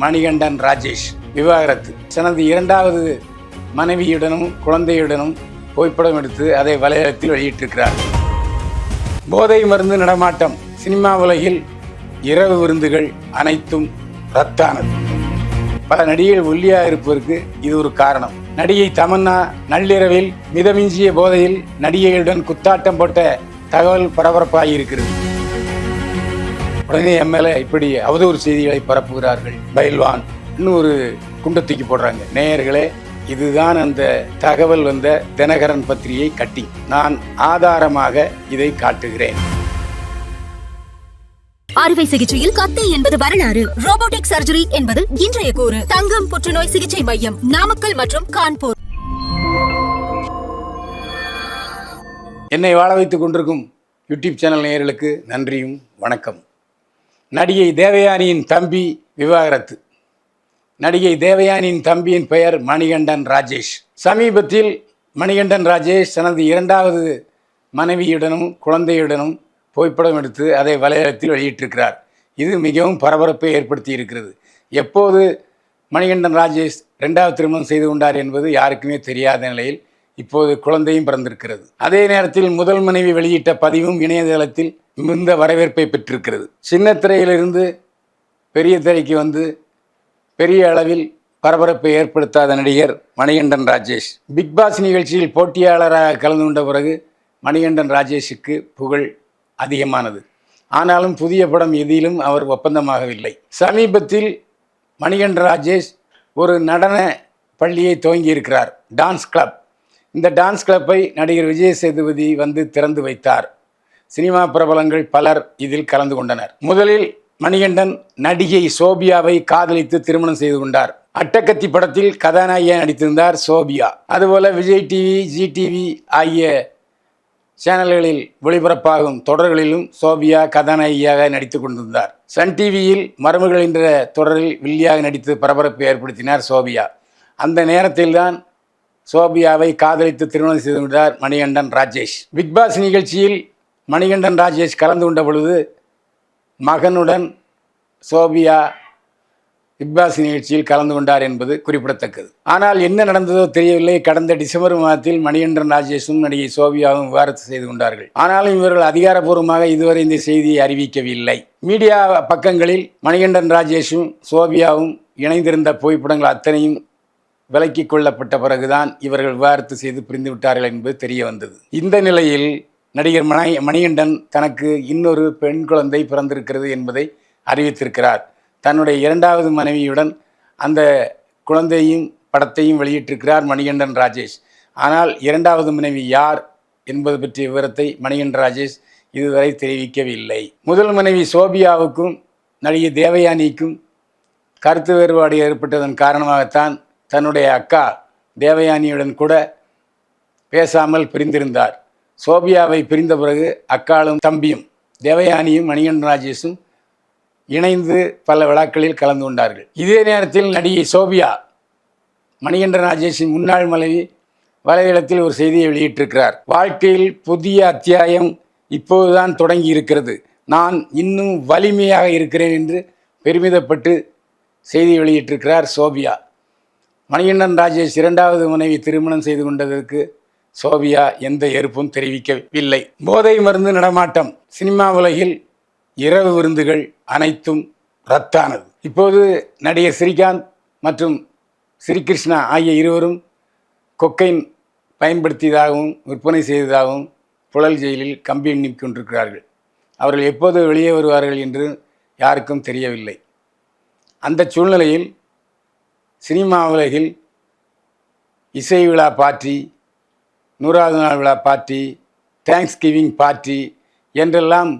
மணிகண்டன் ராஜேஷ் விவாகரத்து. தனது இரண்டாவது மனைவியுடனும் குழந்தையுடனும் புகைப்படம் எடுத்து அதை வலைதளத்தில் வெளியிட்டிருக்கிறார். போதை மருந்து நடமாட்டம். சினிமா உலகில் இரவு விருந்துகள் அனைத்தும் ரத்தானது. பல நடிகைகள் ஒல்லியாக இருப்பதற்கு இது ஒரு காரணம். நடிகை தமன்னா நள்ளிரவில் மிதமிஞ்சிய போதையில் நடிகைகளுடன் குத்தாட்டம் போட்ட தகவல் பரபரப்பாகி இருக்கிறது. உடனே எம்எல்ஏ இப்படி அவதூறு செய்திகளை பரப்புகிறார்கள். பயில்வான் இன்னும் ஒரு குண்டை தூக்கி போடுறாங்க. நேயர்களே, இதுதான் அந்த தகவல் வந்த தினகரன் பத்திரிகை கட்டி. நான் ஆதாரமாக இதை காட்டுகிறேன். அறுவை சிகிச்சையில் கத்தை என்பது வரலாறு, ரோபோட்டிக் சர்ஜரி என்பது இன்றைய கூறு. தங்கம் புற்றுநோய் சிகிச்சை மையம், நாமக்கல் மற்றும் கான்பூர். என்னை வாழ வைத்துக் கொண்டிருக்கும் யூடியூப் சேனல் நேயர்களுக்கு நன்றியும் வணக்கம். நடிகை தேவயானியின் தம்பி விவாகரத்து. நடிகை தேவயானியின் தம்பியின் பெயர் மணிகண்டன் ராஜேஷ். சமீபத்தில் மணிகண்டன் ராஜேஷ் தனது இரண்டாவது மனைவியுடனும் குழந்தையுடனும் புகைப்படம் எடுத்து அதை வலைதளத்தில் வெளியிட்டிருக்கிறார். இது மிகவும் பரபரப்பை ஏற்படுத்தி இருக்கிறது. எப்போது மணிகண்டன் ராஜேஷ் இரண்டாவது திருமணம் செய்து கொண்டார் என்பது யாருக்குமே தெரியாத நிலையில் இப்போது குழந்தையும் பிறந்திருக்கிறது. அதே நேரத்தில் முதல் மனைவி வெளியிட்ட பதிவும் இணையதளத்தில் மிகுந்த வரவேற்பை பெற்றிருக்கிறது. சின்ன திரையிலிருந்து பெரிய திரைக்கு வந்து பெரிய அளவில் பரபரப்பை ஏற்படுத்தாத நடிகர் மணிகண்டன் ராஜேஷ். பிக்பாஸ் நிகழ்ச்சியில் போட்டியாளராக கலந்து கொண்ட பிறகு மணிகண்டன் ராஜேஷுக்கு புகழ் அதிகமானது. ஆனாலும் புதிய படம் எதிலும் அவர் ஒப்பந்தமாகவில்லை. சமீபத்தில் மணிகண்டன் ராஜேஷ் ஒரு நடன பள்ளியை துவங்கியிருக்கிறார், டான்ஸ் கிளப். இந்த டான்ஸ் கிளப்பை நடிகர் விஜய் சேதுபதி வந்து திறந்து வைத்தார். சினிமா பிரபலங்கள் பலர் இதில் கலந்து கொண்டனர். முதலில் மணிகண்டன் நடிகை சோபியாவை காதலித்து திருமணம் செய்து கொண்டார். அட்டகத்தி படத்தில் கதாநாயகியாக நடித்திருந்தார் சோபியா. அதுபோல விஜய் டிவி, ஜி டிவி ஆகிய சேனல்களில் ஒளிபரப்பாகும் தொடர்களிலும் சோபியா கதாநாயகியாக நடித்து கொண்டிருந்தார். சன் டிவியில் மருமகள் என்ற தொடரில் வில்லியாக நடித்து பரபரப்பை ஏற்படுத்தினார் சோபியா. அந்த நேரத்தில்தான் சோபியாவை காதலித்து திருமணம் செய்து கொண்டார் மணிகண்டன் ராஜேஷ். பிக்பாஸ் நிகழ்ச்சியில் மணிகண்டன் ராஜேஷ் கலந்து கொண்ட பொழுது மகனுடன் சோபியா பிக்பாஸ் நிகழ்ச்சியில் கலந்து கொண்டார் என்பது குறிப்பிடத்தக்கது. ஆனால் என்ன நடந்ததோ தெரியவில்லை. கடந்த டிசம்பர் மாதத்தில் மணிகண்டன் ராஜேஷும் நடிகை சோபியாவும் விவாகரத்து செய்து கொண்டார்கள். ஆனாலும் இவர்கள் அதிகாரப்பூர்வமாக இதுவரை இந்த செய்தியை அறிவிக்கவில்லை. மீடியா பக்கங்களில் மணிகண்டன் ராஜேஷும் சோபியாவும் இணைந்திருந்த புகைப்படங்கள் அத்தனையும் விலக்கிக் கொள்ளப்பட்ட பிறகுதான் இவர்கள் விவாகரத்து செய்து பிரிந்து விட்டார்கள் என்பது தெரிய வந்தது. இந்த நிலையில் நடிகர் மணிகண்டன் தனக்கு இன்னொரு பெண் குழந்தை பிறந்திருக்கிறது என்பதை அறிவித்திருக்கிறார். தன்னுடைய இரண்டாவது மனைவியுடன் அந்த குழந்தையும் படத்தையும் வெளியிட்டிருக்கிறார் மணிகண்டன் ராஜேஷ். ஆனால் இரண்டாவது மனைவி யார் என்பது பற்றிய விவரத்தை மணிகண்டன் ராஜேஷ் இதுவரை தெரிவிக்கவில்லை. முதல் மனைவி சோபியாவுக்கும் நடிகை தேவயானிக்கும் கருத்து வேறுபாடு ஏற்பட்டதன் காரணமாகத்தான் தன்னுடைய அக்கா தேவயானியுடன் கூட பேசாமல் பிரிந்திருந்தார். சோபியாவை பிரிந்த பிறகு அக்காளும் தம்பியும் தேவயானியும் மணிகண்டன் ராஜேஷும் இணைந்து பல விழாக்களில் கலந்து கொண்டார்கள். இதே நேரத்தில் நடிகை சோபியா மணிகண்டன் ராஜேஷின் முன்னாள் மனைவி வலைதளத்தில் ஒரு செய்தியை வெளியிட்டிருக்கிறார். வாழ்க்கையில் புதிய அத்தியாயம் இப்போதுதான் தொடங்கி இருக்கிறது, நான் இன்னும் வலிமையாக இருக்கிறேன் என்று பெருமிதப்பட்டு செய்தி வெளியிட்டிருக்கிறார் சோபியா. மணிகண்டன் ராஜேஷ் இரண்டாவது மனைவி திருமணம் செய்து கொண்டதற்கு சோபியா எந்த எதிர்ப்பும் தெரிவிக்கவில்லை. போதை மருந்து நடமாட்டம். சினிமா உலகில் இரவு விருந்துகள் அனைத்தும் ரத்தானது. இப்போது நடிகர் ஸ்ரீகாந்த் மற்றும் ஸ்ரீகிருஷ்ணா ஆகிய இருவரும் கொக்கைன் பயன்படுத்தியதாகவும் விற்பனை செய்ததாகவும் புழல் ஜெயிலில் கம்பி எண்ணிக் கொண்டிருக்கிறார்கள். அவர்கள் எப்போது வெளியே வருவார்கள் என்று யாருக்கும் தெரியவில்லை. அந்த சூழ்நிலையில் சினிமா உலகில் இசை விழா பார்ட்டி, 100வது நாள் விழா பார்ட்டி, தேங்க்ஸ் கிவிங் பார்ட்டி என்றெல்லாம்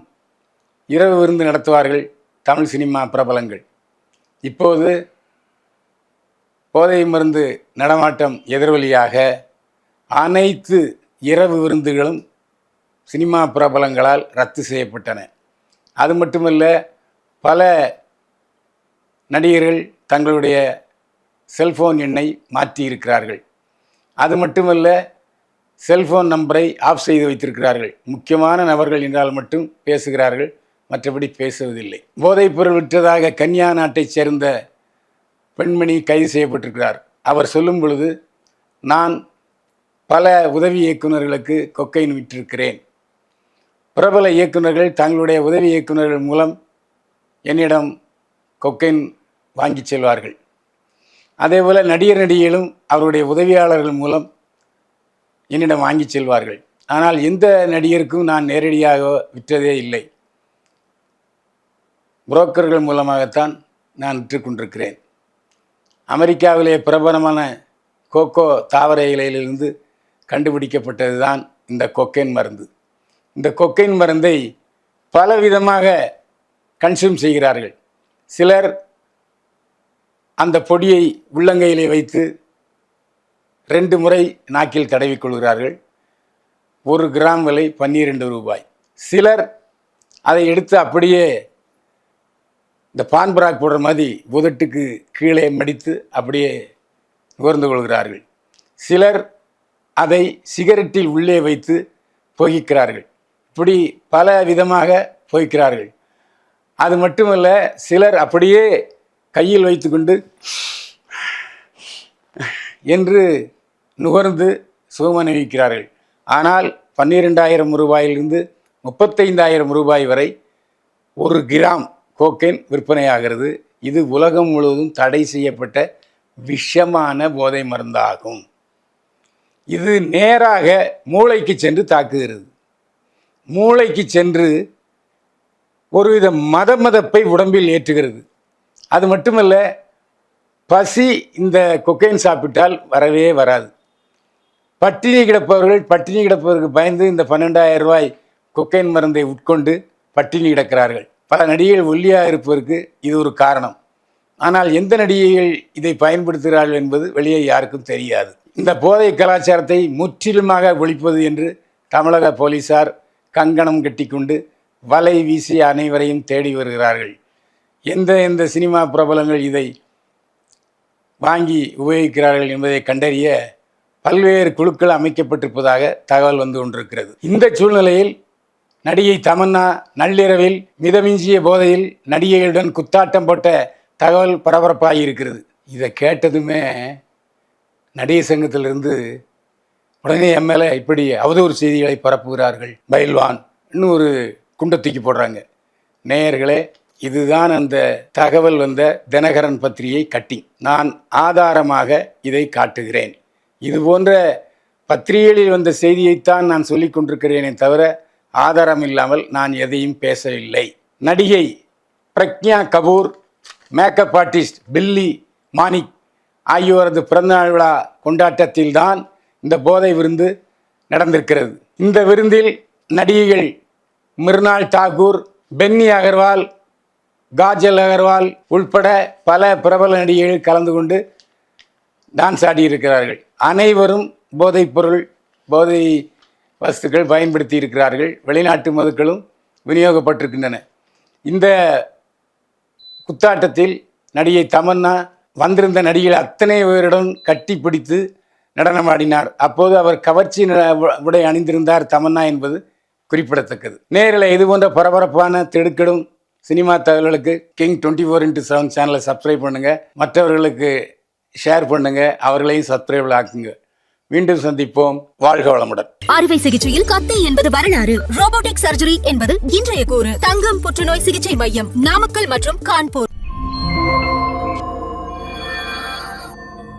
இரவு விருந்து நடத்துவார்கள் தமிழ் சினிமா பிரபலங்கள். இப்போது போதை மருந்து நடமாட்டம் எதிர்வலியாக அனைத்து இரவு விருந்துகளும் சினிமா பிரபலங்களால் ரத்து செய்யப்பட்டன. அது மட்டுமல்ல, பல நடிகர்கள் தங்களுடைய செல்ஃபோன் எண்ணை மாற்றியிருக்கிறார்கள். அது மட்டுமல்ல, செல்ஃபோன் நம்பரை ஆஃப் செய்து வைத்திருக்கிறார்கள். முக்கியமான நபர்கள் என்றால் மட்டும் பேசுகிறார்கள், மற்றபடி பேசுவதில்லை. போதைப்பொருள் விற்றதாக கன்னியா நாட்டைச் சேர்ந்த பெண்மணி கைது செய்யப்பட்டிருக்கிறார். அவர் சொல்லும் பொழுது, நான் பல உதவி இயக்குநர்களுக்கு கொக்கைன் விற்றிருக்கிறேன். பிரபல இயக்குநர்கள் தங்களுடைய உதவி இயக்குநர்கள் மூலம் என்னிடம் கொக்கைன் வாங்கி செல்வார்கள். அதேபோல் நடிகர்களும் அவருடைய உதவியாளர்கள் மூலம் என்னிடம் வாங்கி செல்வார்கள். ஆனால் எந்த நடிகருக்கும் நான் நேரடியாக விற்றதே இல்லை. புரோக்கர்கள் மூலமாகத்தான் நான் விற்று கொண்டிருக்கிறேன். அமெரிக்காவிலே பிரபலமான கோகோ தாவர இலையிலிருந்து கண்டுபிடிக்கப்பட்டது தான் இந்த கொக்கைன் மருந்து. இந்த கொக்கைன் மருந்தை பலவிதமாக கன்சியூம் செய்கிறார்கள். சிலர் அந்த பொடியை உள்ளங்கையிலே வைத்து 2 முறை நாக்கில் தடவிக்கொள்கிறார்கள். 1 கிராம் விலை 12 ரூபாய். சிலர் அதை எடுத்து அப்படியே இந்த பான்பராக் போடுற மாதிரி உதட்டுக்கு கீழே மடித்து அப்படியே நுகர்ந்து கொள்கிறார்கள். சிலர் அதை சிகரெட்டில் உள்ளே வைத்து புகைக்கிறார்கள். இப்படி பல விதமாக புகைக்கிறார்கள். அது மட்டுமல்ல, சிலர் அப்படியே கையில் வைத்துக்கொண்டு என்று நுகர்ந்து சுகமனுவிக்கிறார்கள். ஆனால் 12,000 ரூபாயிலிருந்து 35,000 ரூபாய் வரை 1 கிராம் கோக்கைன் விற்பனையாகிறது. இது உலகம் முழுவதும் தடை செய்யப்பட்ட விஷமான போதை மருந்தாகும். இது நேராக மூளைக்கு சென்று தாக்குகிறது. மூளைக்கு சென்று ஒருவித மதமதப்பை உடம்பில் ஏற்றுகிறது. அது மட்டுமல்ல, பசி இந்த கொக்கைன் சாப்பிட்டால் வரவே வராது. பட்டினி கிடப்பவருக்கு பயந்து இந்த 12,000 ரூபாய் கொக்கைன் மருந்தை உட்கொண்டு பட்டினி கிடக்கிறார்கள். பல நடிகைகள் ஒல்லியாக இருப்பதற்கு இது ஒரு காரணம். ஆனால் எந்த நடிகைகள் இதை பயன்படுத்துகிறார்கள் என்பது வெளியே யாருக்கும் தெரியாது. இந்த போதை கலாச்சாரத்தை முற்றிலுமாக ஒழிப்பது என்று தமிழக போலீசார் கங்கணம் கட்டிக்கொண்டு வலை வீசி அனைவரையும் தேடி வருகிறார்கள். எந்த சினிமா பிரபலங்கள் இதை வாங்கி உபயோகிக்கிறார்கள் என்பதை கண்டறிய பல்வேறு குழுக்கள் அமைக்கப்பட்டிருப்பதாக தகவல் வந்து கொண்டிருக்கிறது. இந்த சூழ்நிலையில் நடிகை தமன்னா நள்ளிரவில் மிதமிஞ்சிய போதையில் நடிகைகளுடன் குத்தாட்டம் போட்ட தகவல் பரபரப்பாகி இருக்கிறது. இதை கேட்டதுமே நடிகை சங்கத்திலிருந்து உடனே எம்எல்ஏ இப்படி அவதூறு செய்திகளை பரப்புகிறார்கள். பயில்வான் இன்னும் ஒரு குண்டை தூக்கி போடுறாங்க. நேயர்களே, இதுதான் அந்த தகவல் வந்த தினகரன் பத்திரிகை கட்டிங். நான் ஆதாரமாக இதை காட்டுகிறேன். இது போன்ற பத்திரிகைகளில் வந்த செய்தியைத்தான் நான் சொல்லிக் கொண்டிருக்கிறேனே தவிர ஆதாரம் இல்லாமல் நான் எதையும் பேசவில்லை. நடிகை பிரக்ஞா கபூர், மேக்கப் ஆர்டிஸ்ட் பில்லி மாணிக் ஆகியோரது பிறந்தநாள் விழா கொண்டாட்டத்தில்தான் இந்த போதை விருந்து நடந்திருக்கிறது. இந்த விருந்தில் நடிகைகள் மிர்னால் தாக்கூர், பென்னி அகர்வால், காஜல் அகர்வால் உள்பட பல பிரபல நடிகைகள் கலந்து கொண்டு டான்ஸ் ஆடியிருக்கிறார்கள். அனைவரும் போதைப்பொருள், போதை வஸ்துக்கள் பயன்படுத்தி இருக்கிறார்கள். வெளிநாட்டு மதுக்களும் விநியோகப்பட்டிருக்கின்றன. இந்த குத்தாட்டத்தில் நடிகை தமன்னா வந்திருந்த நடிகைகள் அத்தனை பேருடன் கட்டி பிடித்து நடனமாடினார். அப்போது அவர் கவர்ச்சி உடை அணிந்திருந்தார் தமன்னா என்பது குறிப்பிடத்தக்கது. நேரில் இது போன்ற பரபரப்பான திடுக்கிடும் சினிமா தகவல்களுக்கு கிங் 24x7 சேனலை சப்ஸ்கிரைப் பண்ணுங்கள். மற்றவர்களுக்கு ஷேர் பண்ணுங்கள். அவர்களையும் சப்ஸ்கிரைப் ஆக்குங்க. மீண்டும் சந்திப்போம். வாழ்க வளமுடன். அறுவை சிகிச்சையில் கத்தை என்பது வரலாறு. ரோபோட்டிக் சர்ஜரி என்பது இன்றைய கூறு. தங்கம் புற்றுநோய் சிகிச்சை மையம், நாமக்கல் மற்றும் கான்பூர்.